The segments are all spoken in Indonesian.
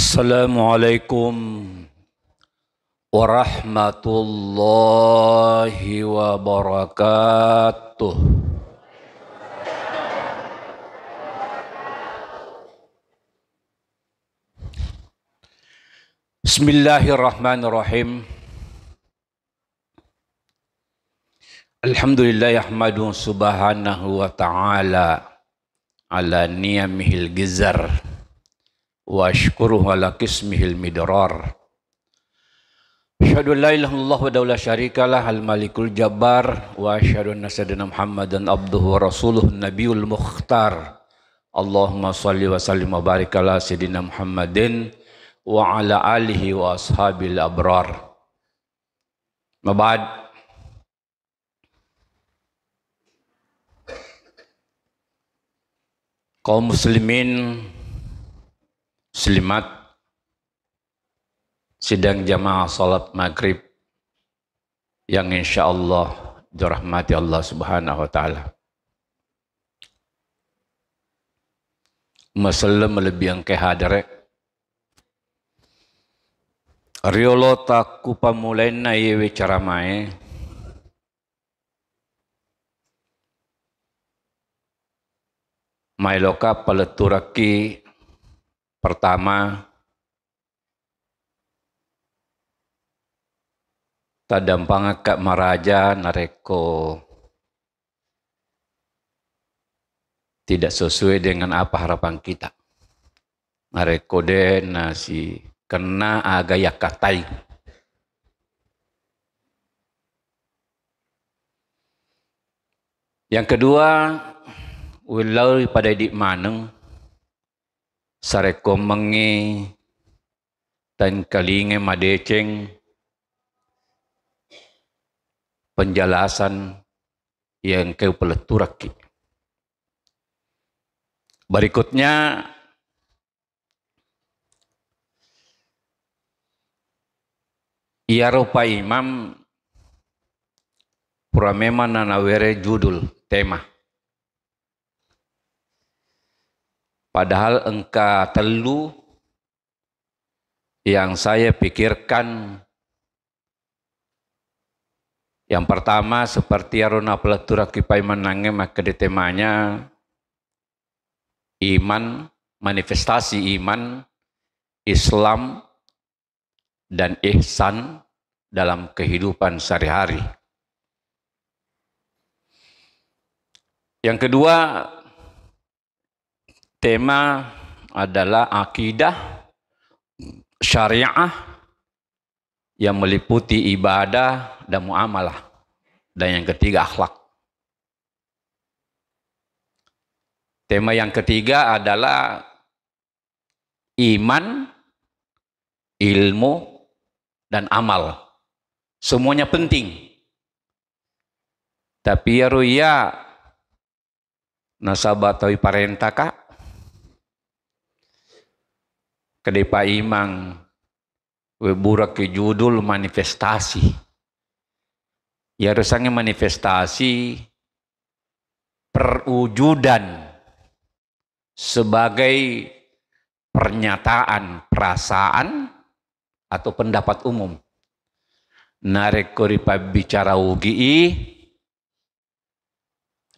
Assalamualaikum warahmatullahi wabarakatuh. Bismillahirrahmanirrahim. Alhamdulillah yahmadu subhanahu wa ta'ala ala niyamihil gizar wa ashkuruhu ala qismihil midrar. Asyhadu an la ilaha illallah wa la syarikalah al malikul jabbar wa asyhadu anna sayyidina Muhammadan abduhu wa rasuluhu nabiyul mukhtar. Allahumma shalli wa sallim wa barik ala sayyidina Muhammadin wa ala alihi wa ashabil abrar. Mabad. Kaum muslimin muslimat sidang jamaah salat maghrib yang insyaallah dirahmati Allah subhanahu wa ta'ala. Masalah melebihan kehadare riolo taku pamulaina yewe caramae mailoka paleturaki pertama tadampang kak maraja nareko tidak sesuai dengan apa harapan kita. Nareko de nasi kena agaya katai. Yang kedua, wilau pada di maneng sareko mengi dan kalinge madeceng penjelasan yang kau peleturaki. Berikutnya ia rupa imam puramema nanawere judul tema. Padahal engka telu yang saya pikirkan. Yang pertama seperti aruna pelatura kipai menange maka di temanya iman, manifestasi iman, Islam dan ihsan dalam kehidupan sehari-hari. Yang kedua tema adalah akidah syariah yang meliputi ibadah dan muamalah. Dan yang ketiga akhlak. Tema yang ketiga adalah iman, ilmu, dan amal. Semuanya penting. Tapi ya nasabah atau parenta kak kedepa imang weburak ke judul manifestasi. Ya rasanya manifestasi perwujudan sebagai pernyataan perasaan atau pendapat umum. Narek koripa bicara ugi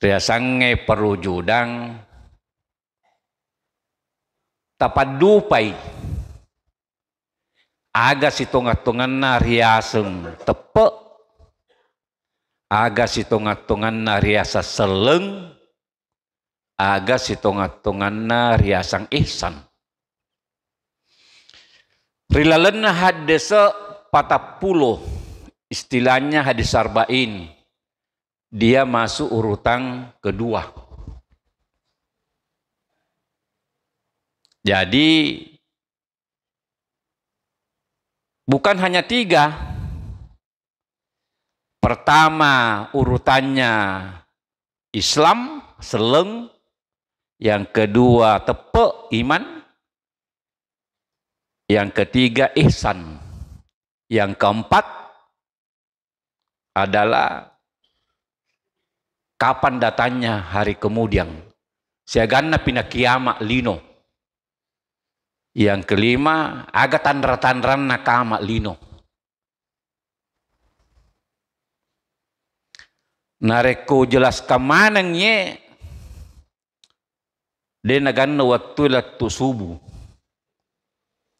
rasanya perwujudan tapadupai aga situngatungan na riaseng tepe, aga situngatungan na riasa seleng, aga situngatungan na riasang ihsan. Rilalen hadis 40, istilahnya hadis arba'in, dia masuk urutan kedua. Jadi bukan hanya 3. Pertama urutannya Islam, seleng. Yang kedua tepe, iman. Yang ketiga ihsan. Yang keempat adalah kapan datangnya hari kemudian. Siaganna pina kiamat lino. Yang kelima, aga tandra-tandran nakama lino. Nareko jelas kamanang ye, de naganna waktu subuh.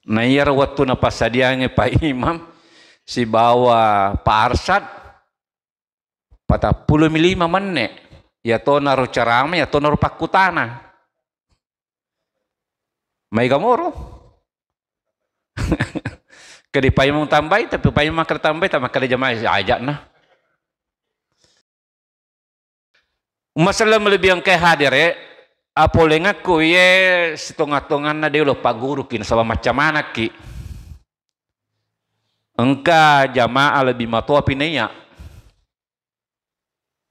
Na iya waktu na pasadiange Pak Imam, si bawa Pak Arsyad, 45 menit. Ya to naruh ceramah, ya to naruh pakutana. May gamoro. Kadi Pak Imam tambay, tapi Pak Imam kertambay, tama kada jamaah ajak na. Masalah melebihan ke hadir apoleng aku ye setengah-tengah na dia lo paguru kin sama macam mana ki. Engka jamaah lebih matua pinaya.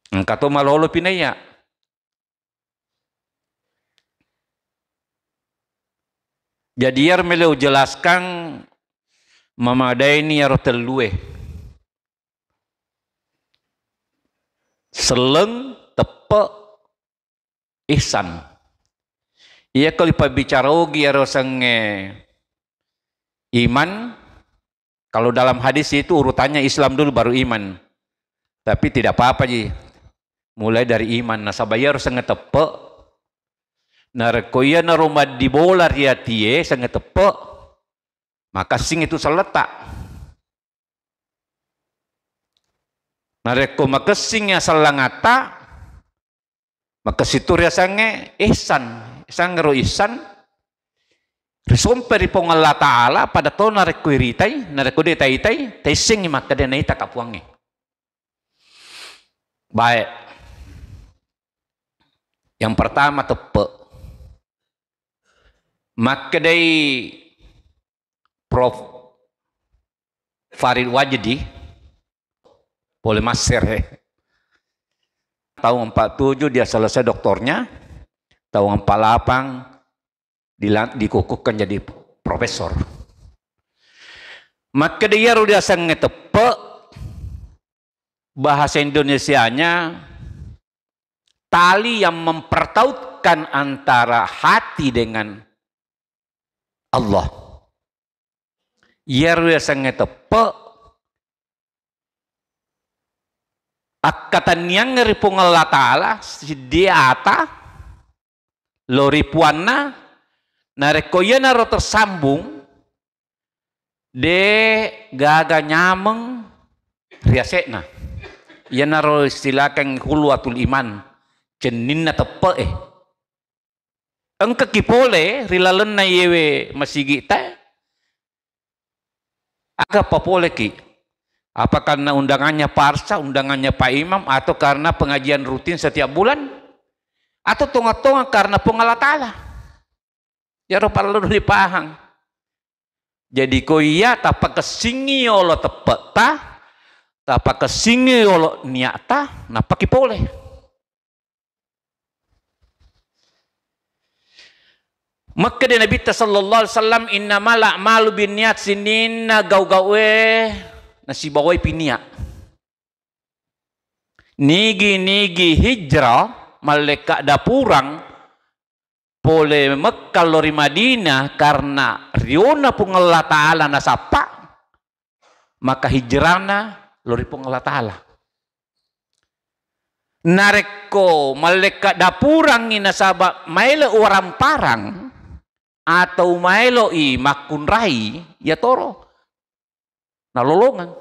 Engka to malolo pinaya. Jadi yar meleu jelaskan memadai ni yar telue. Seleng tepe ihsan. Ia kalau bicara ogi ya iman. Kalau dalam hadis itu urutannya Islam dulu baru iman. Tapi tidak apa-apa ji. Mulai dari iman. Nasabaya harus tepe. Narkoya narumad di bola riatie sangat tepe. Maka sing itu seletak. Nareko makasing ya salangata. Maka situ riasange ihsan. Sangro ihsan. Risomperi pong Allah Ta'ala pada to nareko iritai. Nareko detai-tai. Tesing maka dia naita kapuangi. Baik. Yang pertama tepe. Maka dari Prof. Farid Wajdi Polimaser tahun 47 dia selesai doktornya, tahun 48 dikukuhkan jadi profesor. Maka dia udah sangat tepat bahasa Indonesianya tali yang mempertautkan antara hati dengan Allah. Ia udah sangat tepat akatan yang ngeripung Allah Ta'ala si dia ata loripuanna narekoya naro tersambung de gaga nyameng riasekna ia naro istilahkan hulwatul iman ceninna tepe engke kipole rilalen na yewe masigi ta aga papole ki. Apa karena undangannya Pak Arsa, undangannya Pak Imam, atau karena pengajian rutin setiap bulan, atau tonga-tonga karena pengalat Allah. Ya roh perlu dipahang. Jadi ko iya tapa kesingi olo tepet ta, tapa kesingi olo niat ta, napa kipole. Maka dia Nabi sallallahu alaihi wasallam innama la'malu binniyat sinina gau-gawe nasi bawai pinia. Nigi hijrah malaikat dapurang pole Mekkah lori Madinah karena riona pun Allah Ta'ala nasapa maka hijrana lori pun Allah Ta'ala. Nareko malaikat dapurang ina sabab maile orang parang atau maelo i makun rai ya toro na lolongan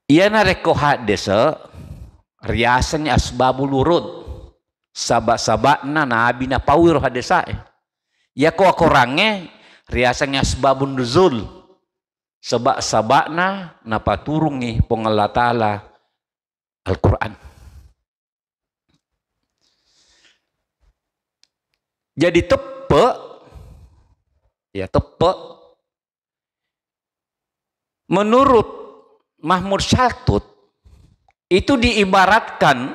iya nareko hadesa riasannya asbabul urud sabak-sabakna nabi na pawir hadesa ya ko akorange riasannya asbabun nuzul sabak-sabakna na paturungi pong Allah Ta'ala Al-Quran. Jadi tepe, ya tepe, menurut Mahmud Syaltut itu diibaratkan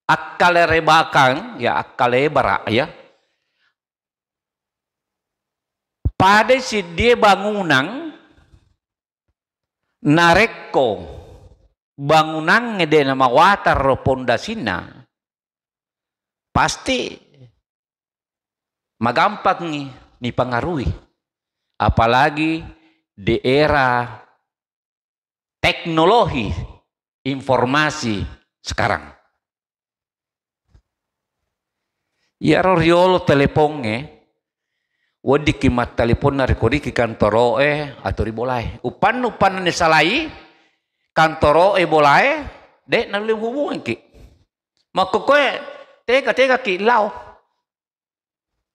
akale rebakan, ya akale barak ya. Pada si dia bangunan nareko bangunan ngede nama watar pondasina pasti magampang ni pengaruhi. Apalagi di era teknologi informasi sekarang. Ya riolo teleponnya, wadi kimat telepon na rekodi ki kantoro atau ribolai. Upan ni salai kantoro bolai dek na hubungan ki. Makokoe tega ki lau.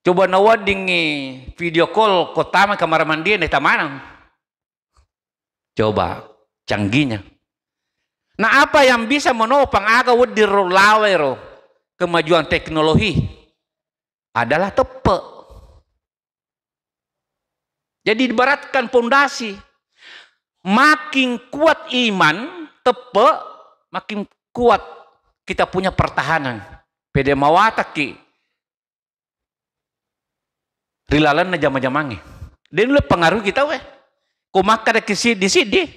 Coba nawading video call kotama kamar mandi nih tamanang. Coba canggihnya. Nah apa yang bisa menopang aga wadi lawero kemajuan teknologi adalah tepe. Jadi dibaratkan pondasi. Makin kuat iman tepe, makin kuat kita punya pertahanan. Pede mawataki rilalan na jama-jamangi. Dan lu pengaruh kita weh. Kumaka da kisidi-sidi.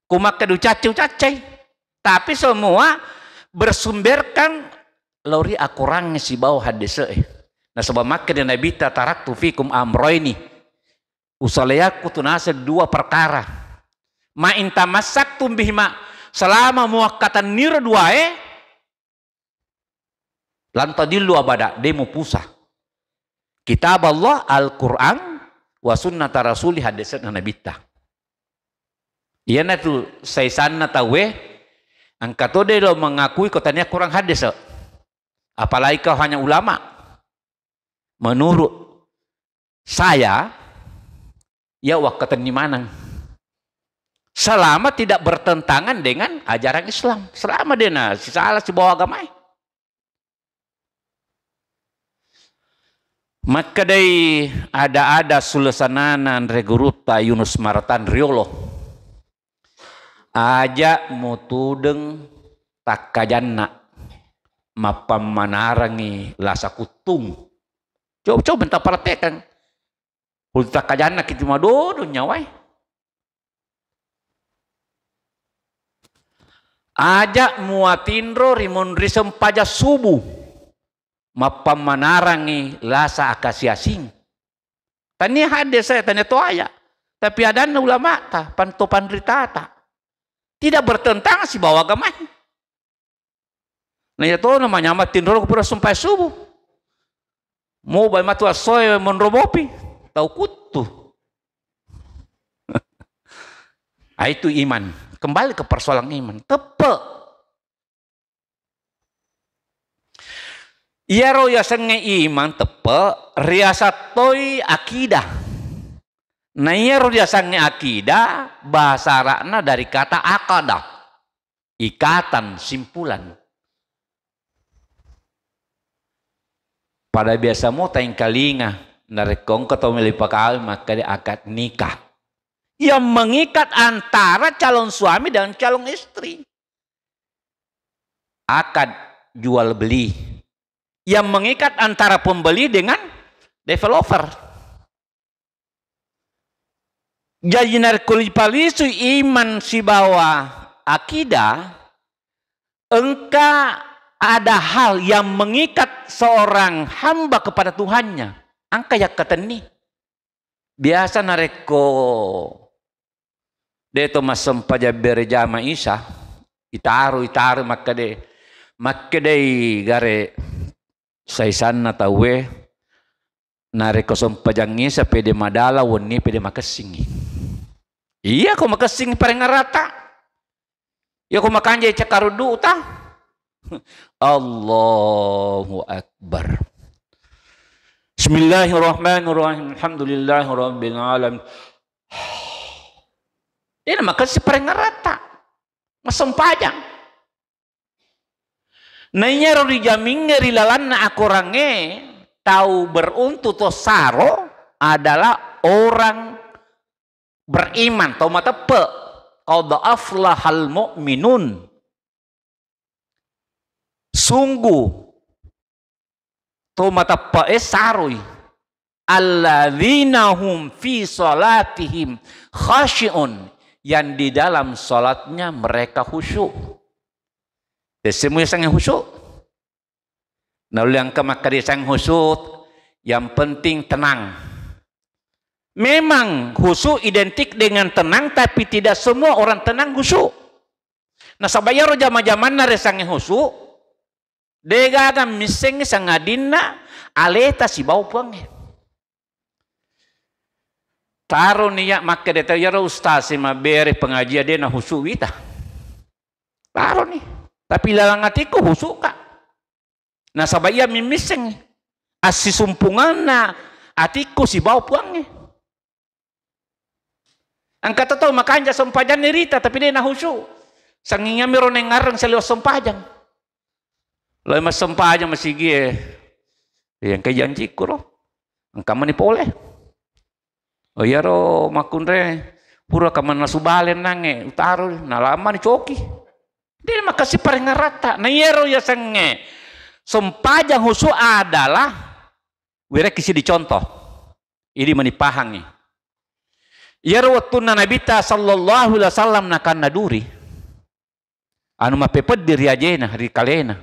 Kumaka da ucacai-ucacai. Tapi semua bersumberkan lauri akurang si bawah hadis Nah sebab maka dia Nabi taraktu fikum amroini. Usalayaku tunasa dua perkara. Ma intamasaktum bihima selama muakkatan nir dua lantadillu abada demo pusah. Kitab Allah Al-Quran wa sunnah rasuli hadisat Nabi ta. Iya na tu saisan na tawe angkato de lo mengakui kotanya kurang hadis. Apalagi kau hanya ulama. Menurut saya ya wakatan di mana? Selama tidak bertentangan dengan ajaran Islam. Selama dia na si salah si bawa agama. Maka dari ada sulasananan reguruta Yunus Maratan Riolo aja mutudeng takajanna mapamanarangi lasa kutung. Coba entah perhatikan hul takajanna kita madodo nyawai aja muatindro rimun risem paja subuh mapamanarangi lasa akasiasing. Tanya hadis saya tanya toaya. Tapi ada ulama ta pantopan ritata. Tidak bertentangan si bawa agama. Nah itu namanya matindro kupura sampai subuh. Mau bay matua soy monrobopi. Tahu kutu. Itu iman. Kembali ke persoalan iman. Tepe. Iya roya senge iman tepe riasatoi akidah. Nah iya roya senge akidah bahasa Arabna dari kata akadah, ikatan, simpulan. Pada biasa mo tayang kalinga narekong katau melipakal maka di akad nikah yang mengikat antara calon suami dan calon istri. Akad jual beli yang mengikat antara pembeli dengan developer. Jadi narkolipalisu iman si bawa akidah, engkau ada hal yang mengikat seorang hamba kepada Tuhannya. Angka yang keteni. Biasa nareko deto masem paja berjama isa itaru maka de gare saisan na tawe nareko sompajang isa pede madala woni pede makasing. Iya ko makasing pareng rata. Ya ko makanjay cakarudu ta. Allahu Akbar. Bismillahirrahmanirrahim. Alhamdulillahirabbil alamin. Dia makasih pareng rata. Masompajang. Nanya rodi jamin ngerilalan na akurange tahu beruntu to saro adalah orang beriman tau mata pe qad aflahal mu'minun. Sungguh tau mata pe saroi alladzina hum fi salatihim khashi'un, yang di dalam salatnya mereka khusyuk. Semua sang khusyuk. Nah yang kemakari sang khusyuk Yang penting tenang. Memang khusyuk identik dengan tenang, tapi tidak semua orang tenang khusyuk. Nah sabayaro jama-jaman na resange khusyuk, degaga miseng sangadina aleta si bau puange. Taro niya maka deta yaro ustaz ma bere pengajian dia na khusyuk wita. Taro nih, tapi lalang atiku khusyuk ka. Nah sabaya mimiseng asi sumpungan na atiku si bau puange. Angkat tahu makanya sompajan nirita tapi dia na khusyuk. Sanginga meron ngarang sa liwas sompajan. Lalu mas sompajan masigi yang kay janji ko ro. Ang kaman ni pole. O yaro makunre pura kaman nasubalen nange utaro nalaman ni coki. Dia makasih paring rata. Na yero ya sange sompajan khusyuk adalah wirek kisi dicontoh. Ini manipahangi. Yaro waktu na nabita sallallahu alaihi wasallam nakan naduri. Anu mapepet diri ajena hari kalena.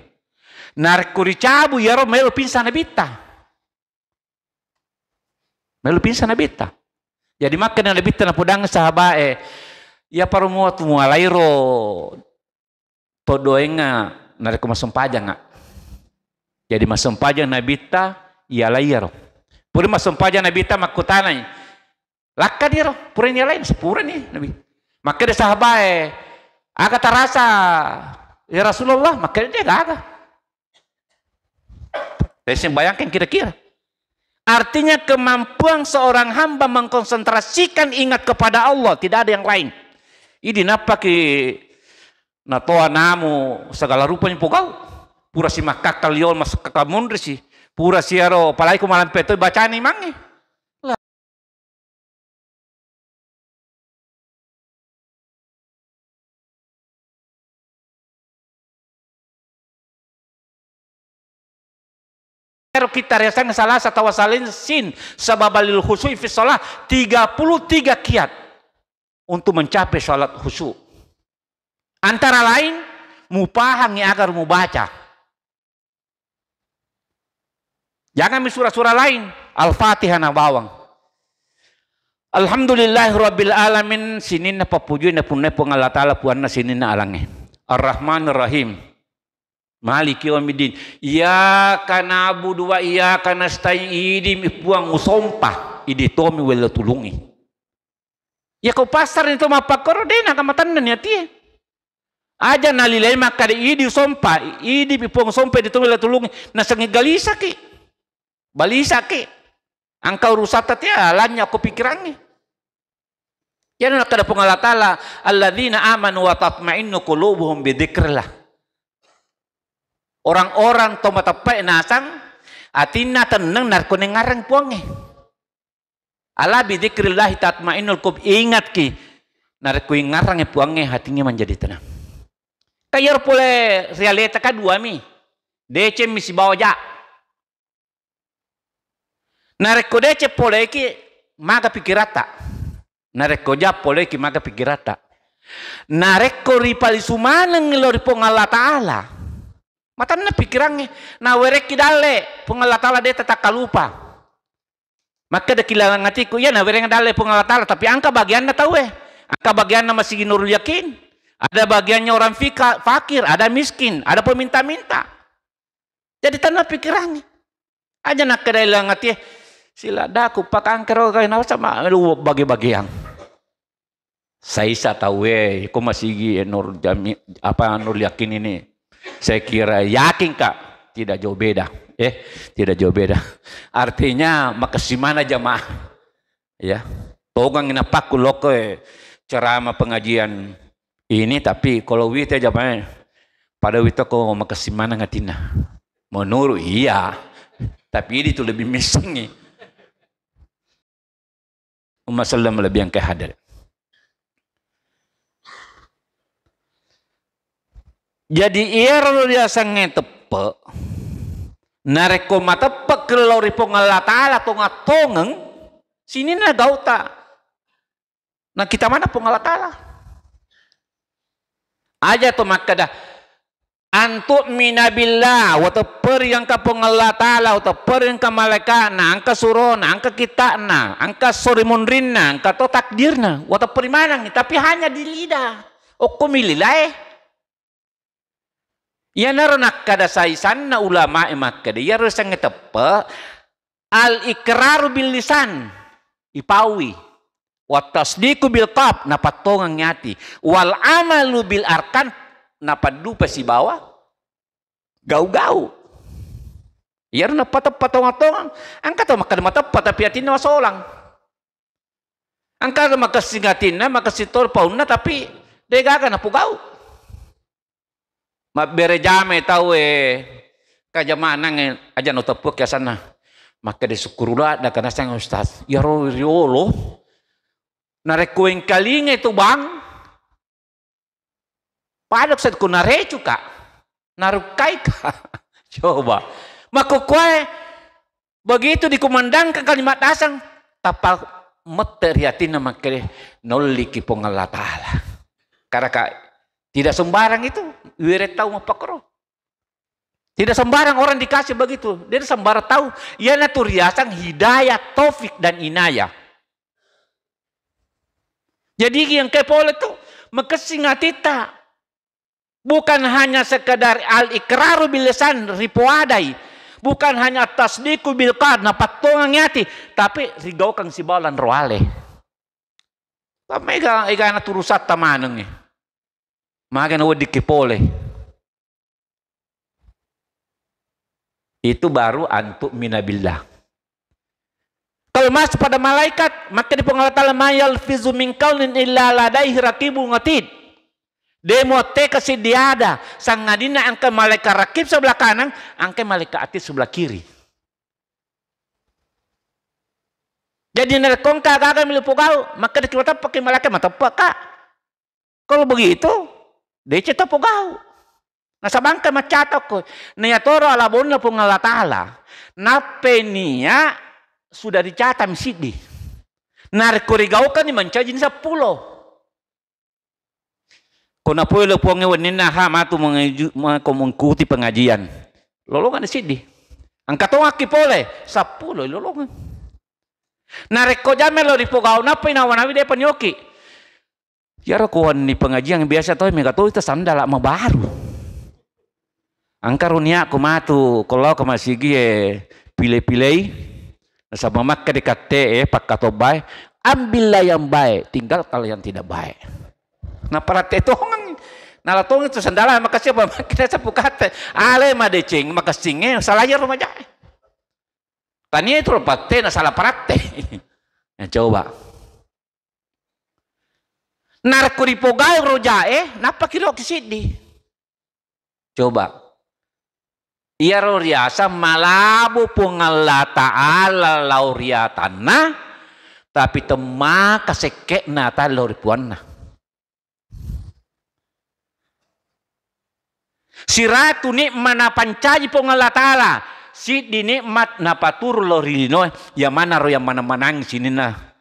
Narkuri cabu yaro melo pinsa nabita. Melo pinsa nabita. Jadi makan nabita na pudang sahabae. Ya paru muat mualairo todoenga nareko masompajang nga. Jadi masompajang nabita ya layaro. Puri masompajang nabita makutanay. Laka dia pura ini lain sepura nih nabi. Maka dia sahabat, agak terasa ya Rasulullah, maka dia agak. Saya bayangkan kira-kira. Artinya kemampuan seorang hamba mengkonsentrasikan ingat kepada Allah, tidak ada yang lain. Ini napa ki natoa namu segala rupanya pukau. Pura si makakal yol masuk ke kamundri si. Pura siaro palai kumalan peto bacaan imangi. Kita resan salah satu wasalin sin sababalil khusyuk fi shalah 33 kiat untuk mencapai salat khusyuk. Antara lain mupahang agar mubaca. Jangan surah-surah lain, Al-Fatihah na bawang. Alhamdulillahirabbil alamin sinina papujuin na punne pung Allah taala puanna sinina alange. Ar-Rahmanir Rahim. Maliki yaumiddin. Iyyaka na'budu wa iyyaka nasta'in. Idi mipuang usompah. Idi tomi wala tulungi. Ya kau pasar itu mapakoro dena kamatan niya tiye. Aja nalilay makade idi usompah. Idi mipuang usompah di tomi wala tulungi. Nasangi galisa ki. Balisa ki. Angkau rusata tiya alanya aku pikirannya. Yan nakada pong Allah Ta'ala. Alladzina amanu wa tatma'innu qulubuhum bidzikrillah. Orang-orang tomatapai nasang atina tenang narkone ngarang puange. Ala bidzikrillah tatmainnul qulub. Ingat ki narkoi ngarang puange hatinya menjadi tenang. Kayar pole realita kedua mi. Dece misi bawa ja. Nareko dece pole ki maga pikirata. Nareko ja pole ki maga pikirata. Nareko ripali sumaneng lori pong Allah Ta'ala. Mata na pikirannya, na werek kidale, pengalat Allah dia tak lupa. Maka ada kilangan hatiku, ya na werek kidale pengalat Allah, tapi angka bagiannya tahu angka bagiannya masih nurul yakin. Ada bagiannya orang fakir, ada miskin, ada peminta-minta. Jadi tanah pikirannya. Aja nak kedailang hati, sila daku pak angker kain apa sama lu bagi-bagian. Saya tahu kok masih nur jami apa nur yakin ini. Saya kira yakin kak tidak jauh beda, tidak jauh beda. Artinya makasimana jamaah, ya. Togang inapaku loko ceramah pengajian ini, tapi kalau wita jamaah pada wita kok makasimana ngatina. Menurut iya, tapi ini tuh lebih misengi. Umat Islam lebih yang kehadar. Jadi ia dia sange tepe nareko mata tepe kelori Allah Ta'ala tonga tongeng sini na gauta nah kita mana Allah Ta'ala aja to makada antuk minabillah wa tepper yang ka Allah taala wa tepper yang ka malaikatna angka surona angka kitana angka sorimunrinna angka to takdirna wa tepper manang tapi hanya di lidah okumililai ya naronak kada saisan na ulama makkada ya resang teppe al ikraru bil lisan ipawi wa tasdiqu bil qalb napatongang nyati wal amalu bil arkan napadu pa si bawa gau-gau yar napatong-patongang angka to makada matapat tapi atin na solang angka makasingatin na makasitor pauna tapi degaga na pugau mabere jame tau kajamanang aja no tepuk ya sana maka disukurula da kana sang ustaz ya riolo narekueng kalinga itu bang padak sad ko narecu ka narukai ka coba makukuai begitu dikumandangkan kalimat asang tapal materiatin na makere nolli ki Allah taala karena tidak sembarang itu wiret tahu mapakro tidak sembarang orang dikasih begitu dia sembarang tahu ia naturiasan hidayah taufik dan inayah jadi yang kepol itu makasingata bukan hanya sekadar al-ikraru bil lisan ripuadai, bukan hanya tasdiqu bil qalb napatongang yati, tapi rigau kang sibalan roale. Pamega igana turusat tamaneng eh. Maga na wadi kipole. Itu baru antuk minabillah. Kalau masuk pada malaikat, maka di pengalatala mayal fizu min qaulin illa ladaihi raqibun atid. Demo te kasi diada sang ngadina angka malaikat rakib sebelah kanan, angka malaikat atid sebelah kiri. Jadi nerekong kagak milipugau, maka dikita pakai malaikat mata peka. Kalau begitu, dia cerita pugau. Nasa bangka macatok ko, niya toro alabon na pungalatala, napenia sudah dicatat misidi. Narkurigau kan ni mencajin 10. Kona polo puangnya wanina ha matu mengikuti pengajian. Lolongan di sidi. Angkat ngaki pole 10 lolongan. Nareko jame lo dipugau napa inawanawi dia penyoki. Yara kuan ni pengajian biasa toh mega toh itu sandal ama baru. Angkarunia aku matu kalau ke masigi pilih-pilih sama maka dekat pakatobai ambillah yang baik tinggal kalau yang tidak baik. Nah para tetong nalatong itu sandala maka siapa kita sepukate ale madecing maka singe salah ya rumah jai. Tania itu lepate na salah parate. Ya coba. Narkuripogai rojae napa kilo kisidi. Coba. Ia riasa malabu pungallah ta'ala lauriatanna tapi tema kasekekna ta lauripuanna. Siratu nikmana pancaji pungallah ta'ala si di nikmat napatur lorino yang mana ro yang mana manang sinina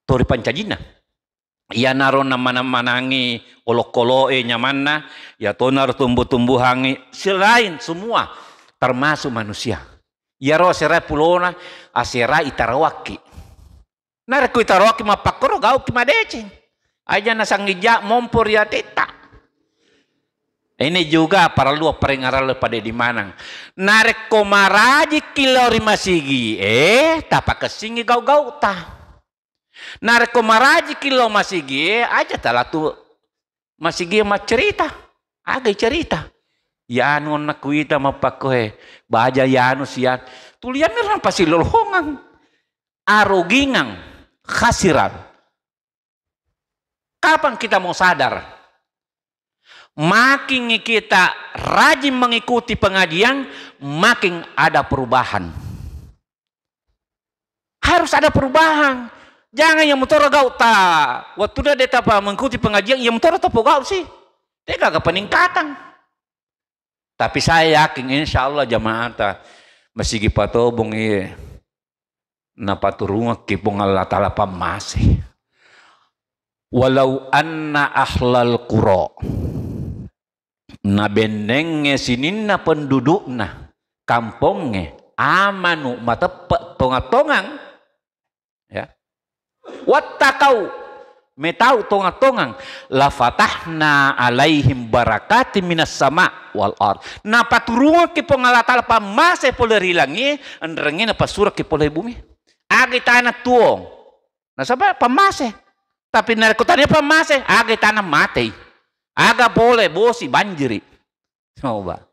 tori pancajina. Ya naro nama manangi olok-koloe nyamanna ya tonar tumbuh-tumbuhangi selain semua termasuk manusia ya ro serai pulona asera itarawaki narku itarawaki mapakoro gau kimadecing aja nasangija mompor ya teta ini juga para lu peringaral pada di manang nareko maraji kilori masigi tapak kesingi gau-gau ta nareko maraji kilo masigi aja talah tu masigi mah cerita agak cerita yanu nakuita mapakohe baja yanu sian tulian mirna pasti lolongan arogingang khasiran kapan kita mau sadar makin kita rajin mengikuti pengajian makin ada perubahan harus ada perubahan. Jangan yang motor gau ta. Waktu dia tapa mengikuti pengajian yang motor tapo gau sih. Dia kagak peningkatan. Tapi saya yakin insya Allah jamaah ta masih gipatobong napaturunga kipong Allah taala pamasi. Walau anna ahlal qura na bendenge sininna pendudukna kampungnya amanu matepek tonga-tongang ya wattakau metau tonga-tongang la fatahna alaihim barakatim minas sama wal ard na paturungan ki pengalatala pamase polerilangi andrengi na pasura ki polai bumi agi tanah tuong na sabab pamase tapi narkotanya pamase agi tanah mati aga boleh bosi banjiri coba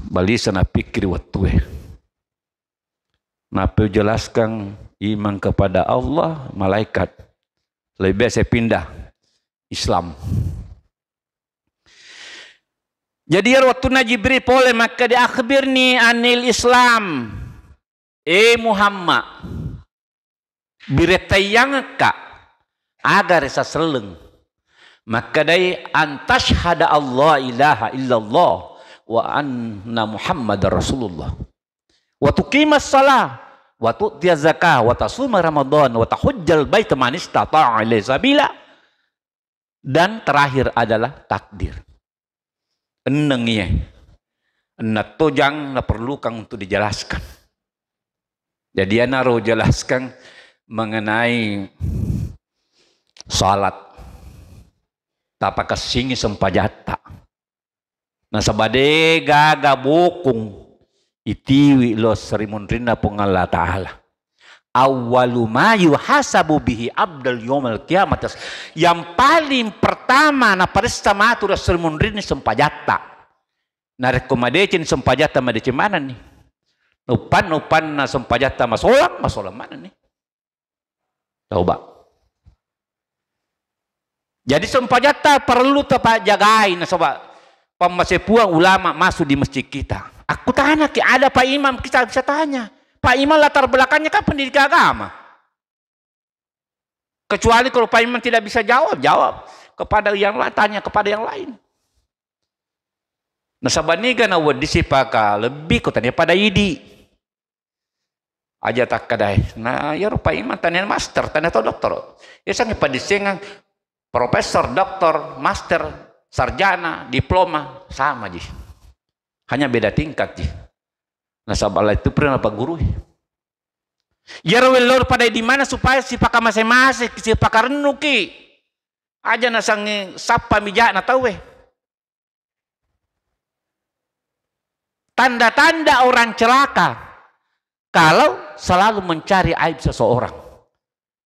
balisa na pikir waktu Nabi jelaskan iman kepada Allah, malaikat. Lebih baik saya pindah Islam. Jadi waktu Jibril boleh maka dia akhbirni anil Islam. Muhammad, biretayang ka agar resa seleng. Maka dia antashhada Allah ilaha illallah wa anna Muhammad Rasulullah. Wa tuqimas salah wa tu'tiyaz zakah wa tasuma Ramadan wa tahujjal bait man istata'a ilaihi sabila. Dan terakhir adalah takdir. Eneng ya. Enat tojang na perlukan untuk dijelaskan. Jadi ana ro jelaskan mengenai salat. Tapaka singi sempajata. Nah sabade gaga bokong itiwi lo serimundrina pengala ta'ala awwalu ma yuhasabu bihi abdal yawmal kiamat yang paling pertama na parista matura serimundrina sempajata na rekomendation sempajata madece mana nih upan na sempajata masolam mana nih coba jadi sempajata perlu tepat jagain na sobat pemasepuan ulama masuk di masjid kita. Aku tanya, ada Pak Imam, kita bisa tanya. Pak Imam latar belakangnya kan pendidikan agama. Kecuali kalau Pak Imam tidak bisa jawab kepada yang lain, tanya kepada yang lain. Nah sabaniga na wadisi paka lebih kau tanya pada idi. Aja tak kadai. Nah ya Pak Imam tanya master, tanya atau doktor. Ya sangat padisengan profesor, doktor, master, sarjana, diploma sama ji. Hanya beda tingkat ji. Nah sabala itu pernah apa guru? Ya rawel pada di mana supaya si pakar masing-masing si pakar renuki aja nasang sapa mijak na tahu tanda-tanda orang celaka kalau selalu mencari aib seseorang.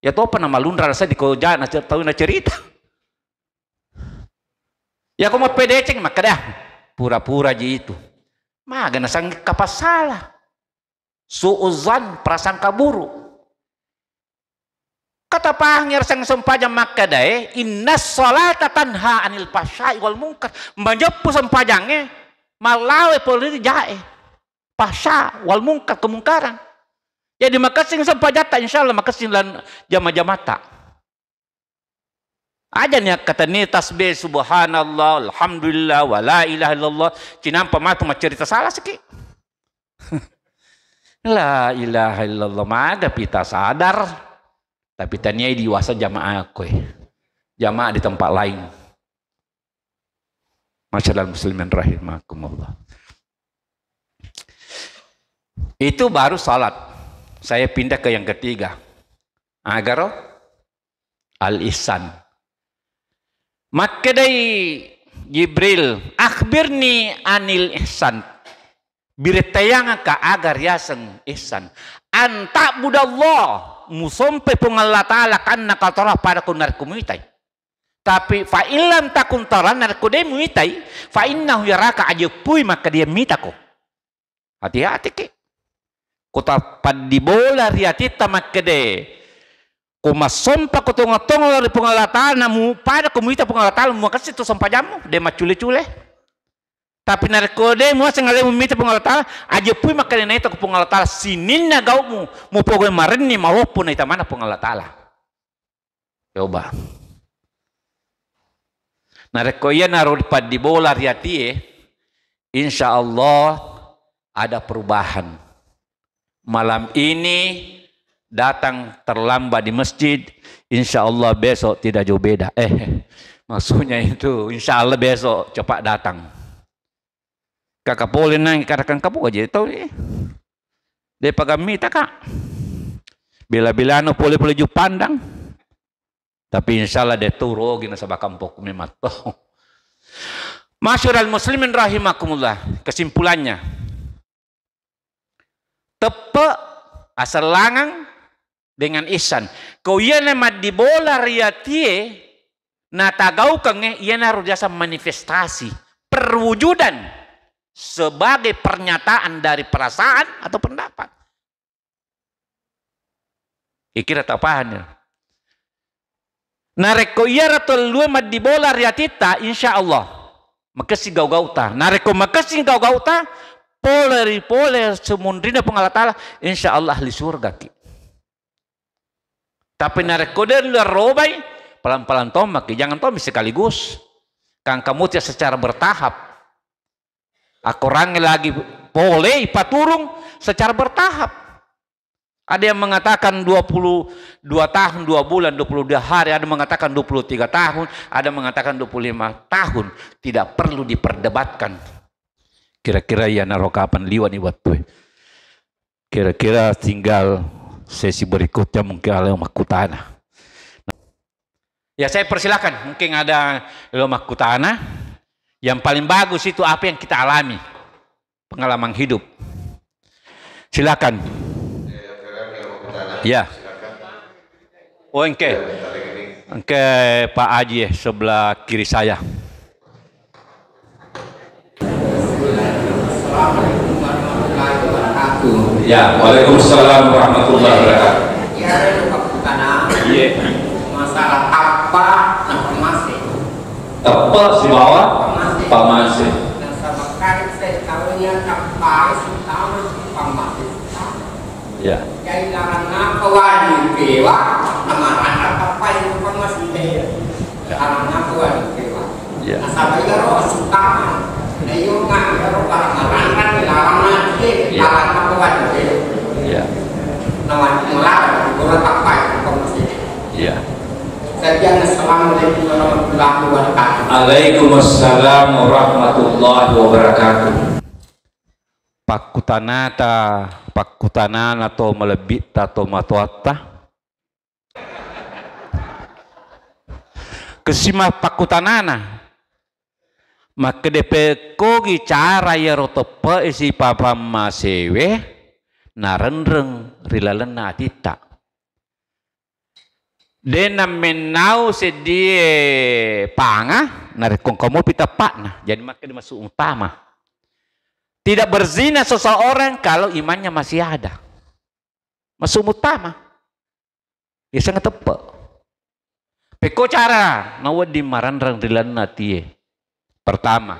Ya tahu apa nama lundra rasa di koja na tahu na cerita. Ya kau mau pedeceng maka dah pura-pura ji itu. Maga nasang kapas salah. Suuzan prasangka buruk. Kata pahangir sang sempajang maka dah innas salata tanha anil fahsya'i wal munkar. Menjepu sempajangnya malawe polri jae. Fahsya wal munkar kemungkaran. Jadi maka sing sempajata insyaallah maka sing lan jama-jamata. Aja nih kata nih tasbih subhanallah alhamdulillah wala ilaha illallah cinampa matu cerita salah siki la ilaha illallah maga pita sadar tapi tanya diwasa jamaah kowe jamaah di tempat lain masyaallah muslimin rahimakumullah. Itu baru salat. Saya pindah ke yang ketiga agar al-ihsan. Maka dari Jibril akhbirni anil ihsan biretayang ka agar yaseng ihsan anta budallah musompe pengallah ta'ala kanna katara pada kunar kumuitai tapi fa illam takun taran narkude muitai fa innahu yaraka ajepui maka dia mitako hati-hati ke kota padibola riatita maka de kuma sompa kotong-tong dari pengalatan namu pada komita pengalatan mu kasih tu sompa jamu de macule-cule tapi narkode mu sengale mumita pengalatan aja pui makan naik ke pengalatan sinin na gau mu pogo marin ni maupun ita mana pengalatan coba narkoya narod pad di bola riati insyaallah ada perubahan malam ini datang terlambat di masjid, insya Allah besok tidak jauh beda. Maksudnya itu insya Allah besok cepat datang. Kakak boleh nang katakan kamu aja tahu ni. Dia pagami tak kak. Bila-bila anu boleh ju pandang. Tapi insya Allah dia turu gina sabak kampung memang toh. Masyarul muslimin rahimakumullah. Kesimpulannya, tepe asal langang dengan ihsan. Kau ia nama di bola riatie na tagau kenge ia naruh jasa manifestasi perwujudan sebagai pernyataan dari perasaan atau pendapat. Ikira tapahannya. Nareko iya ratul luwe mad di bola riatita insya Allah makasi gau-gauta. Nareko makasi gau-gauta poler semundrina pengalatala insya Allah ahli surga ki. Tapi nareko dari luar robai pelan-pelan tomak, jangan tomak sekaligus. Kang kamu tia secara bertahap. Aku rangi lagi boleh paturung secara bertahap. Ada yang mengatakan 22 tahun, 2 bulan, 22 hari, ada mengatakan 23 tahun, ada mengatakan 25 tahun. Tidak perlu diperdebatkan. Kira-kira ya naruh kapan liwan nih waktu. Kira-kira tinggal sesi berikutnya mungkin ada yang makutana. Ya saya persilakan, mungkin ada yang makutana. Yang paling bagus itu apa yang kita alami, pengalaman hidup. Silakan. Ya. Oh engke Pak Haji sebelah kiri saya. Ya, waalaikumsalam warahmatullahi wabarakatuh. Ya, Pak Bukana. Iya. Masalah apa masih? Apa si bawah? Pak Masih. Dan sama kali saya tahunya apa sama Pak Masih. Ya. Jadi larang apa wajib kewa, amaran apa yang Pak Masih dia. Larang apa wajib kewa. Ya. Asal dia roh suka. Ayo nggak ya roh larang kan larang nanti larang apa wajib kewa. Ya. Nawan melarang orang apa yang Pak Masih. Ya. Assalamualaikum warahmatullahi wabarakatuh. Waalaikumsalam warahmatullahi wabarakatuh. Pakutanana atau melebit atau matuata. Kesima pakutanana. Maka depe kogi cara ya rotope isi papa masewe narendreng rilalena tita. Dena menau sedie panga narikong kamu pita pakna jadi maka masuk utama. Tidak berzina seseorang kalau imannya masih ada. Masuk utama. Ya sangat tepat. Peko cara nawad di marandrang dilana tie. Pertama,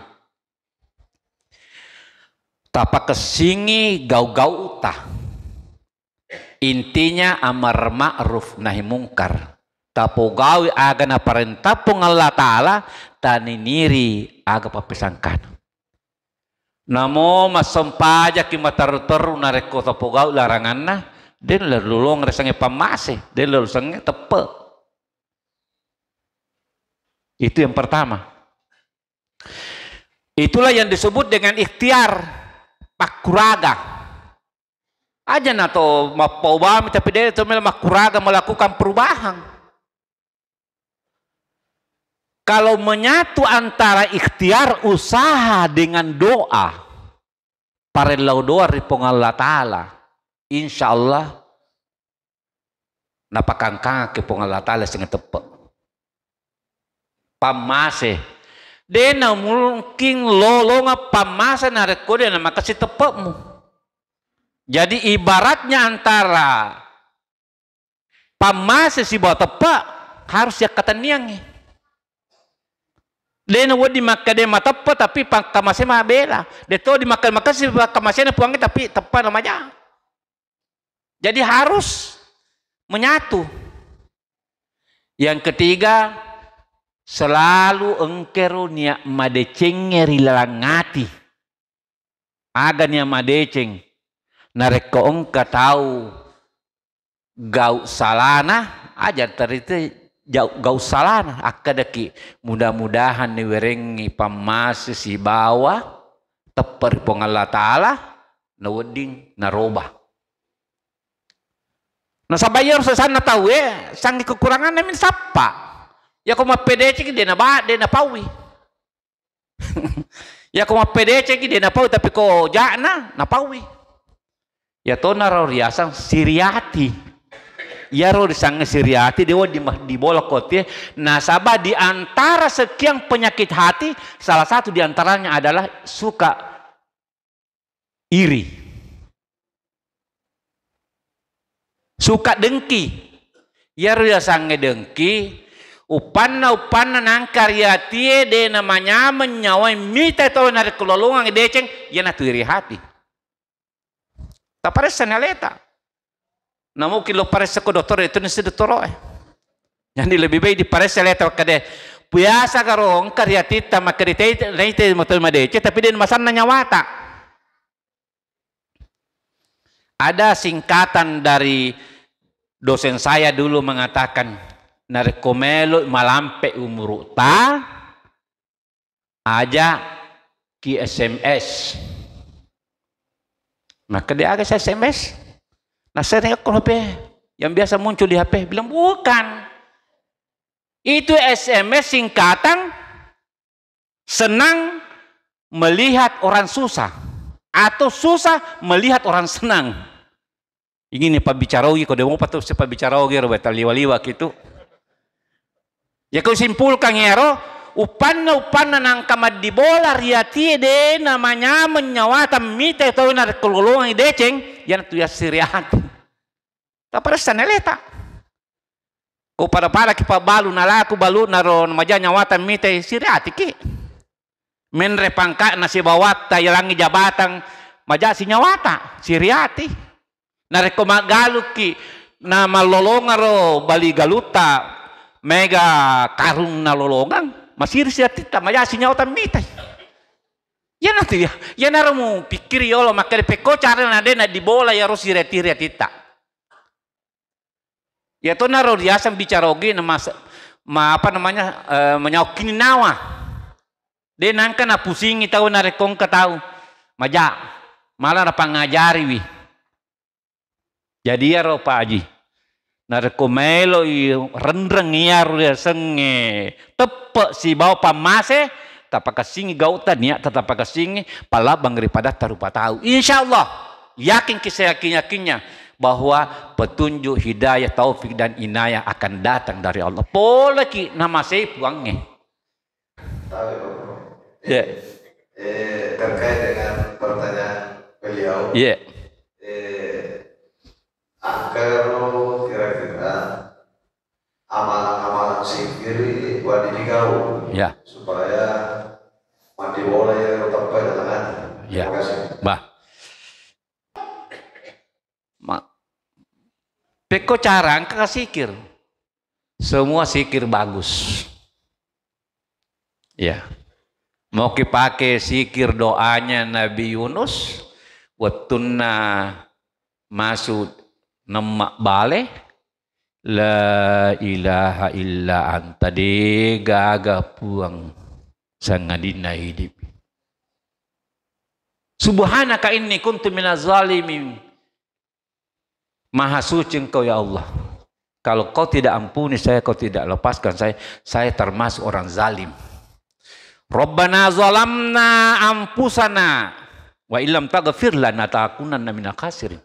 tapak kesingi gau-gau utah. Intinya amar ma'ruf nahi mungkar. Tapo gawi aga na parentah pong Allah Ta'ala taniniri aga papesangkan. Namo masampaja ki matar-taru nareko tapo gawi larangan na den lulong resange pamase den lulusange tepe. Itu yang pertama. Itulah yang disebut dengan ikhtiar pakuraga. Aja nato mapawami tapi dia itu makuraga melakukan perubahan. Kalau menyatu antara ikhtiar usaha dengan doa, parelau doa ripong Allah Ta'ala, insya Allah napakangkang ke pong Allah Ta'ala sing tepe. Pamase, dena mungkin lolonga pamase narekode na makasih tepemu. Jadi ibaratnya antara pamase si bawa tepe harus ya kata niangnya. Dena wadi makade matepe tapi kamase mah bela. Deto di makan si kamase na puangnya tapi tepe namanya. Jadi harus menyatu. Yang ketiga, selalu engkeru niak madecengeri lalangati. Aga niak madeceng. Nareko engka tahu gau salana aja terite gau salana akadaki mudah-mudahan ni werengi pamasi si bawa tepar pong Allah Ta'ala na weding na roba. Nah sabayar sa sana tahu sang kekurangan namin sapa. Ya kung mapedece ki dia na pawi. Ya kung mapedece ki dia na pawi tapi ko jana na pawi. Ya to na riasang siriati. Ya ro sang siriati dewa di bola kote. Nasaba di antara sekian penyakit hati salah satu di antaranya adalah suka iri. Suka dengki. Ya ro sang dengki. Upanna nang karya tie de namanya menyawai mita to na kelolongan deceng ya na tuiri hati. Ta paressa naleta. Na mungkin lo paressa ko doktor itu ni doktoro Jadi lebih baik di paressa leta kade biasa karong karya tita makrite leite motor madece tapi den masan nyawata. Ada singkatan dari dosen saya dulu mengatakan narekomelo malampe umuruta aja ki SMS. Maka dia agak SMS. Nah saya nengok HP yang biasa muncul di HP bilang bukan. Itu SMS singkatan senang melihat orang susah atau susah melihat orang senang. Ini Pak Bicarogi kode mau patuh Pak Bicarogi robeta liwa-liwa gitu. Ya kau simpulkan ngero upanna nang kamad di bola riati de namanya menyawata mite tau na kelolongan deceng yan tu ya siriat. Tapos saneleta. Kau pada ki pa balu nalaku balu naro maja nyawata mite siriati ki. Menre pangka nasi bawat tayalangi jabatan maja si nyawata siriati. Nareko magalu ki na malolongan ro bali galuta mega karung na lolongan masih siya tita mayasinya otam mitay ya nanti ya naramu pikir yolo makanya peko cara nade na di bola ya rosi retiri tita ya to naro riasang bicarogi nama apa namanya menyaukin nawa de nangka na pusingi tahu narekong ketau maja malah na pangajari wi jadi ya ro Pak Haji narekomelo rendreng iar senge tepe si bawa pamase tapaka singi gautan ya tatapaka singi palabang daripada tarupa tahu insyaallah yakin yakinnya bahwa petunjuk hidayah taufik dan inayah akan datang dari Allah boleh ki nama saya puangnya ya terkait dengan pertanyaan beliau ya kalau kira-kira amalan-amalan zikir wadidigau ya supaya mandi bola yang tetap pada tangan. Ya, Terima kasih. Peko carang ke sikir, semua sikir bagus. Ya, mau pakai sikir doanya Nabi Yunus, watunna masuk nemak bale la ilaha illa anta de gaga puang sangadina hidup subhanaka inni kuntu minaz zalimin maha suci engkau ya Allah kalau kau tidak ampuni saya kau tidak lepaskan saya termasuk orang zalim Rabbana zalamna anfusana wa illam taghfir lana takunanna minal khasirin.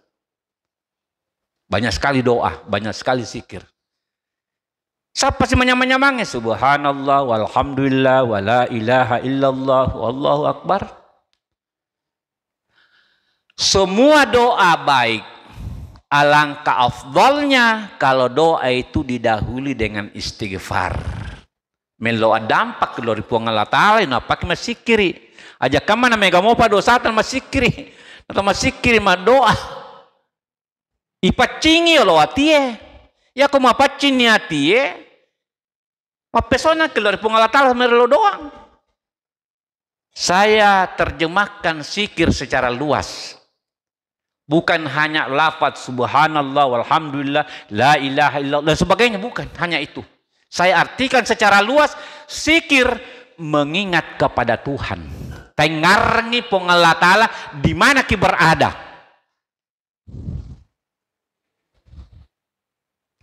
Banyak sekali doa, banyak sekali zikir. Siapa sih menyamanya subhanallah walhamdulillah wala ilaha illallah wallahu akbar. Semua doa baik. Alangkah afdalnya kalau doa itu didahului dengan istighfar. Melo dampak dari puang Allah Ta'ala pakai masikiri. Aja kamana mega mau pada dosa tan masikiri. Atau masikiri ma doa. Ipacingi lo atie. Ya ko mapacini atie. Mapesona keluar puang Allah Ta'ala merelo doang. Saya terjemahkan zikir secara luas. Bukan hanya lafaz subhanallah walhamdulillah la ilaha illallah dan sebagainya, bukan hanya itu. Saya artikan secara luas, zikir mengingat kepada Tuhan. Tengarni pong Allah Ta'ala di mana ki berada.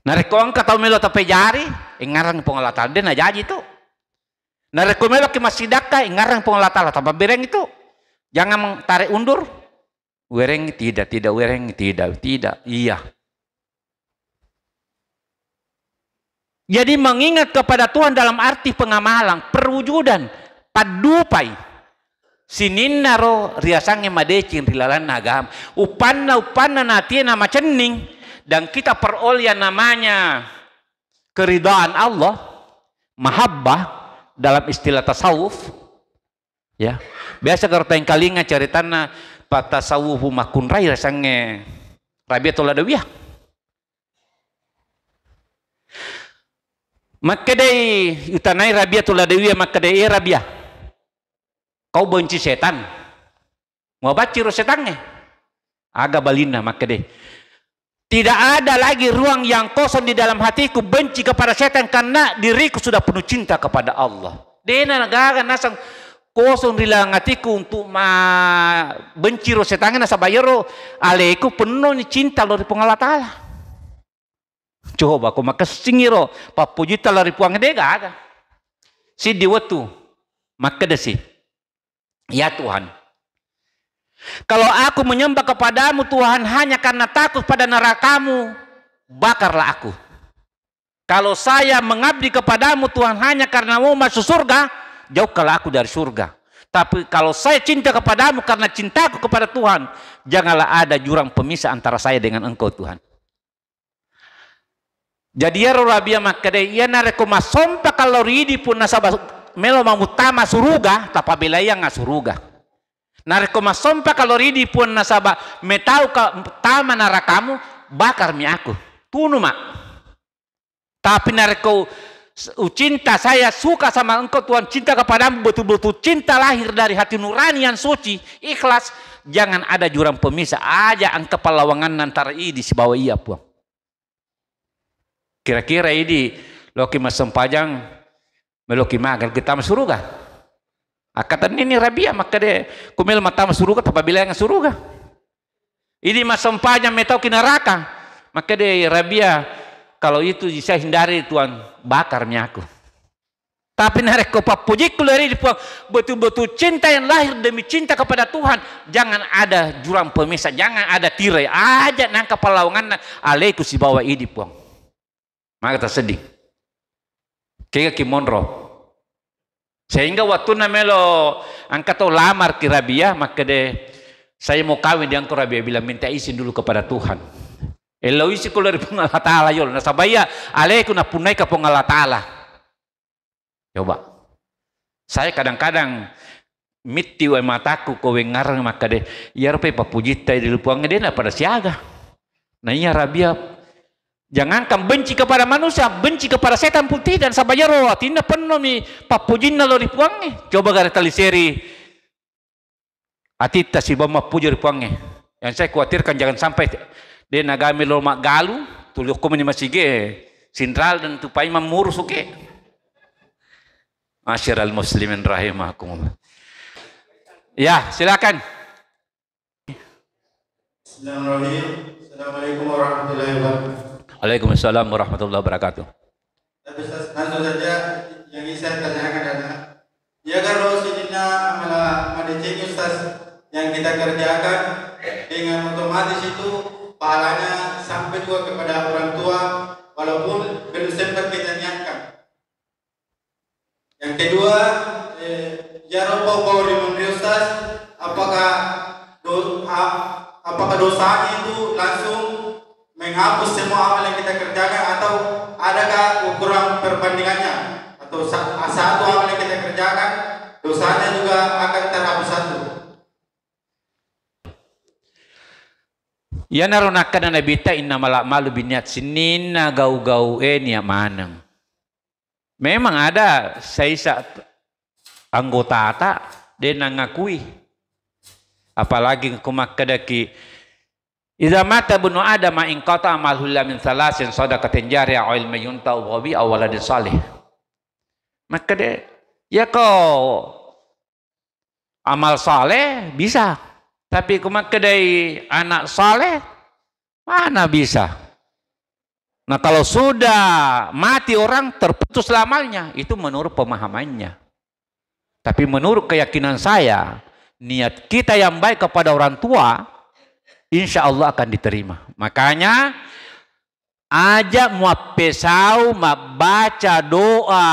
Narekong katau melo tape jari, ingarang pong Allah Ta'ala, dia na jadi itu. Narekong melo ki masidaka, ingarang pong Allah Ta'ala, tanpa bereng itu. Jangan tarik undur. Wereng tidak, wereng tidak, iya. Jadi mengingat kepada Tuhan dalam arti pengamalan, perwujudan, padupai. Sininaro riasange madecin rilalan nagam. Upanna natina macening. Dan kita peroleh namanya keridhaan Allah, mahabbah dalam istilah tasawuf. Ya, biasa kalau tayang kalinga ceritana patasawufu makunrai rasange Rabiatul Adawiyah. Makadai utanai Rabiatul Adawiyah makadai Rabiah. Kau benci setan. Mau baca setannya. Aga balina makadai. Tidak ada lagi ruang yang kosong di dalam hatiku benci kepada setan karena diriku sudah penuh cinta kepada Allah. Dena nagaga nasang kosong di dalam hatiku untuk benci setan nasa bayaro aleku penuh cinta lori Allah Ta'ala. Coba aku makasingiro papujita lari puang dega aga. Si diwatu makadasi. Ya Tuhan. Kalau aku menyembah kepadamu Tuhan hanya karena takut pada nerakamu, bakarlah aku. Kalau saya mengabdi kepadamu Tuhan hanya karena mau masuk surga, jauhkanlah aku dari surga. Tapi kalau saya cinta kepadamu karena cintaku kepada Tuhan, janganlah ada jurang pemisah antara saya dengan engkau Tuhan. Jadi ya Rabia makade ya nareko masompa kalau ridi pun nasabah melo mamutama suruga tapabila yang ngasuruga. Nareko masompa kalau ridi pun nasabah metau ka tama narakamu bakar mi aku. Tunu mak. Tapi nareko cinta saya suka sama engkau Tuhan, cinta kepadamu betul-betul cinta lahir dari hati nurani yang suci, ikhlas. Jangan ada jurang pemisah aja angka palawangan antara ini si bawa iya puang. Kira-kira ini loki masempajang meloki magal kita masuruga. Akatan ini Rabia maka de kumel mata masuruga apabila yang suruga. Ini masempajang metau kinaraka maka de Rabia kalau itu bisa hindari Tuhan bakar aku. Tapi nareko papujik dari betul-betul cinta yang lahir demi cinta kepada Tuhan. Jangan ada jurang pemisah, jangan ada tirai aja nangka palawangan alaiku si bawa ini puang. Maka tersedih. Kayak kimonro. Sehingga waktu namelo angkat atau lamar ke Rabia, maka saya mau kawin dengan Rabia bilang minta izin dulu kepada Tuhan. Elo isi kalau dari Allah Ta'ala yol. Nasabaya alaiku na punai ke Allah Ta'ala. Coba. Saya kadang-kadang miti wa mataku kowe ngarang maka ya rupai papujita di lupuang dia pada siaga. Nah iya Rabia jangankan benci kepada manusia, benci kepada setan pun tidak. Sabaya roh, tidak penuh mi papujin nalo di puangnya. Coba gara tali seri, atita si bama puja di puangnya. Yang saya khawatirkan jangan sampai dia nagami lo mak galu, tuluk komuni masige, sindral dan tupai mamurus oke. Masyiral muslimin rahimakum. Ya, silakan. Bismillahirrahmanirrahim. Assalamualaikum warahmatullahi wabarakatuh. Waalaikumsalam warahmatullahi wabarakatuh. Langsung saja yang ingin saya tanyakan adalah, ya kalau sidina malah madeceng Ustaz yang kita kerjakan dengan otomatis itu pahalanya sampai juga kepada orang tua walaupun belum sempat kita niatkan. Yang kedua, ya Robo Bawri Ustaz, apakah dosanya itu langsung menghapus semua amal yang kita kerjakan atau adakah ukuran perbandingannya atau satu amal yang kita kerjakan dosanya juga akan terhapus satu. Ya narunakan na bita innamal a'malu binniyat sinina gau-gau niya manang. Memang ada saya anggota ata dia ngakui apalagi kumakadaki Idza mata ibnu Adam in qata amalhu min salasin sadaqatin jariyah aw ilmin yuntau bi aw waladin salih. Maka deh, ya kau amal saleh bisa, tapi kedai anak saleh mana bisa. Nah kalau sudah mati orang terputus amalnya, itu menurut pemahamannya. Tapi menurut keyakinan saya, niat kita yang baik kepada orang tua, insya Allah akan diterima. Makanya ajak muapesau baca doa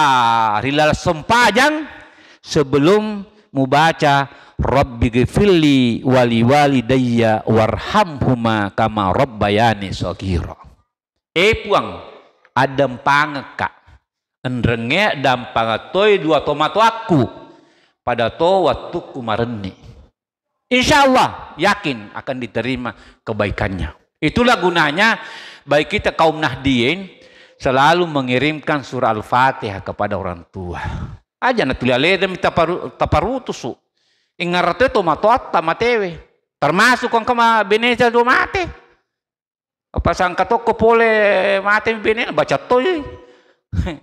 rilal sempajang sebelum membaca Rabbi ghfirli wali walidayya warhamhuma kama rabbayani shaghira. Puang adam pangeka enrenge dam pangatoi dua tomato aku pada to waktu kumareni. Insya Allah yakin akan diterima kebaikannya. Itulah gunanya baik kita kaum Nahdien selalu mengirimkan surah Al-Fatihah kepada orang tua. Aja na tulialede mi taparutusu. Ingarte to matotta matewe. Termasuk kong kama beneza do mate. Apa sangka to ko pole mate bene baca toy.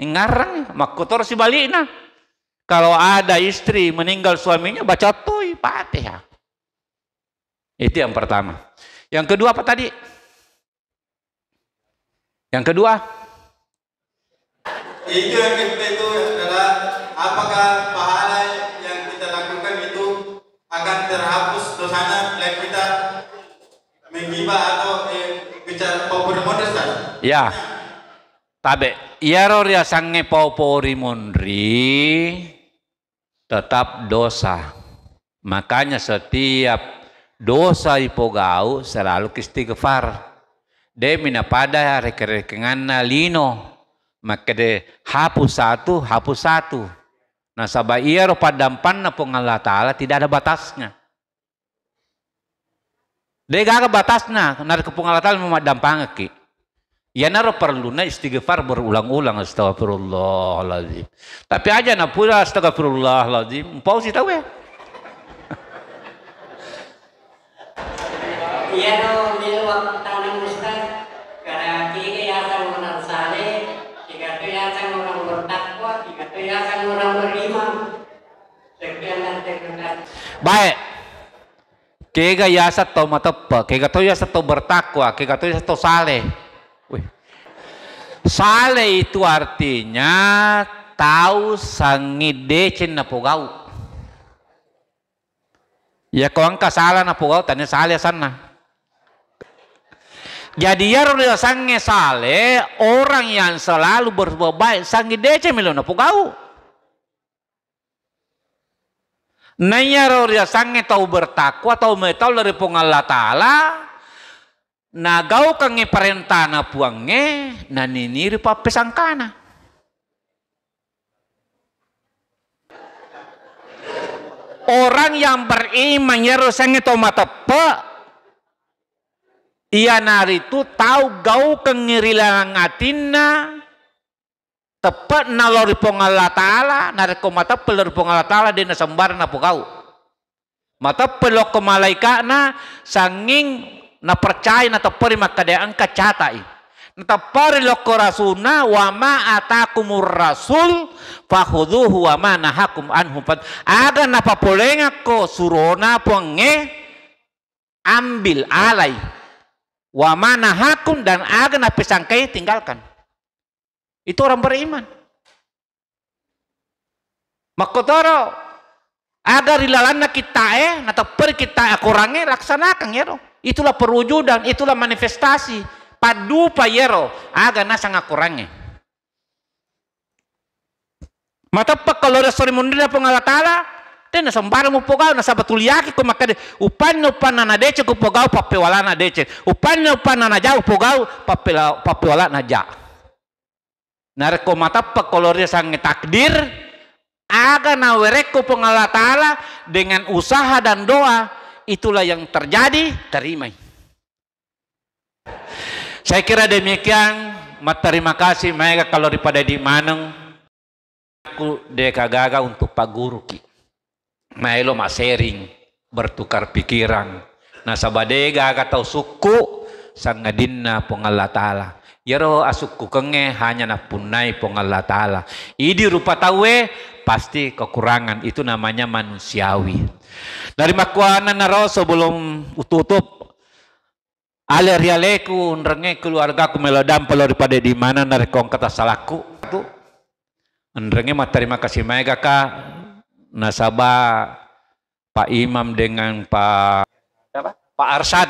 Ingarang makotor si balina. Kalau ada istri meninggal suaminya baca toy Fatihah. Itu yang pertama. Yang kedua apa tadi? Yang kedua? Itu yang kedua itu adalah apakah pahala yang kita lakukan itu akan terhapus dosanya bila kita menggibah atau bicara power modern? Ya. Tabe, iaro ria sange popori mondri tetap dosa. Makanya setiap dosa ipogau selalu istighfar. De mina pada rekenganna lino. Maka de hapus satu. Nah sabah iya ro padampan na pong Allah Ta'ala tidak ada batasnya. De gaga batasnya. Nar kepung Allah Ta'ala memadampang ki. Ya naro perlu na istighfar berulang-ulang astagfirullahaladzim. Tapi aja na pula astagfirullahaladzim. Empau sih tahu ya. Iya dong, di waktu tanam Ustaz, karena kini yayasan orang saleh, tiga tu yayasan orang bertakwa, tiga tu yayasan orang beriman. Sekian dan terima kasih. Baik. Kega yasa to matapa, kega to yasa to bertakwa, kega to yasa to saleh. Wih. Saleh itu artinya tahu sangidecen na pogau. Ya kau angka salah na pogau, tanya saleh sana. Jadi ya roda sange saleh orang yang selalu berbuat baik sange dece milona pugau. Naya roda sange tahu bertakwa tahu metal dari Allah Ta'ala. Nagau kange perintana puange naniniri papesangkana. Orang yang beriman ya roda sange tahu matape. Ia nari itu tahu gau kengirilang atina tepat nalori pong Allah Ta'ala nari ko mata pelor pong Allah Ta'ala di nasambar na po gau mata pelok ko malaika na sanging na percaya na tapari makadayaan kacatai na tapari lok ko rasuna wa ma atakumur rasul fakhuduhu wa ma nahakum anhu aga napapulengak ko surona ponge ambil alay wa mana hakun dan aga na pesangkai tinggalkan. Itu orang beriman. Makotoro agar rilalana kita natapur kita akurange laksanakan yero. Itulah perwujudan, itulah manifestasi padu pa yero aga na sang akurange. Matapa kalau resori mundira pong Allah Ta'ala dan sembara mo pogao na sabatuliyaki ko makade upan na dece ko pogao papewala na dece upan na jauh pogao papewala na ja nareko matapa kolornya sang takdir aga na wereko pong Allah Ta'ala dengan usaha dan doa itulah yang terjadi terima. Saya kira demikian. Terima kasih mereka kalau daripada di Maneng aku dekagaga untuk Pak Guru ki. Maelo mas sharing, bertukar pikiran, nasabadega katau suku sangadinna pong Allah Ta'ala. Yaro asukku kenge hanya na punai pong Allah Ta'ala. Idi rupa tawe pasti kekurangan, itu namanya manusiawi. Dari makuanan naro sebelum tutup aler-yaleku nrenge keluarga ku melodam pelor pada di mana dari kong kata salahku tu nrenge mah terima kasih mega ka nasabah Pak Imam dengan Pak Arsyad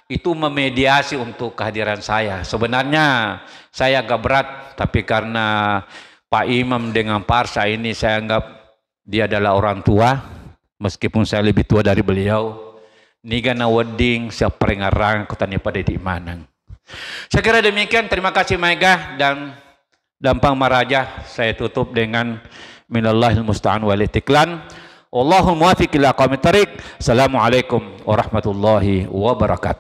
itu memediasi untuk kehadiran saya. Sebenarnya saya agak berat, tapi karena Pak Imam dengan Pak Arsyad ini saya anggap dia adalah orang tua, meskipun saya lebih tua dari beliau. Niga na wedding siapa pengarang kotanya pada di Manang. Saya kira demikian. Terima kasih Mega dan Dampang Maraja. Saya tutup dengan minallahil musta'an wal itiklan. Allahumma muwaffiq ila aqwamit thariq. Assalamualaikum warahmatullahi wabarakatuh.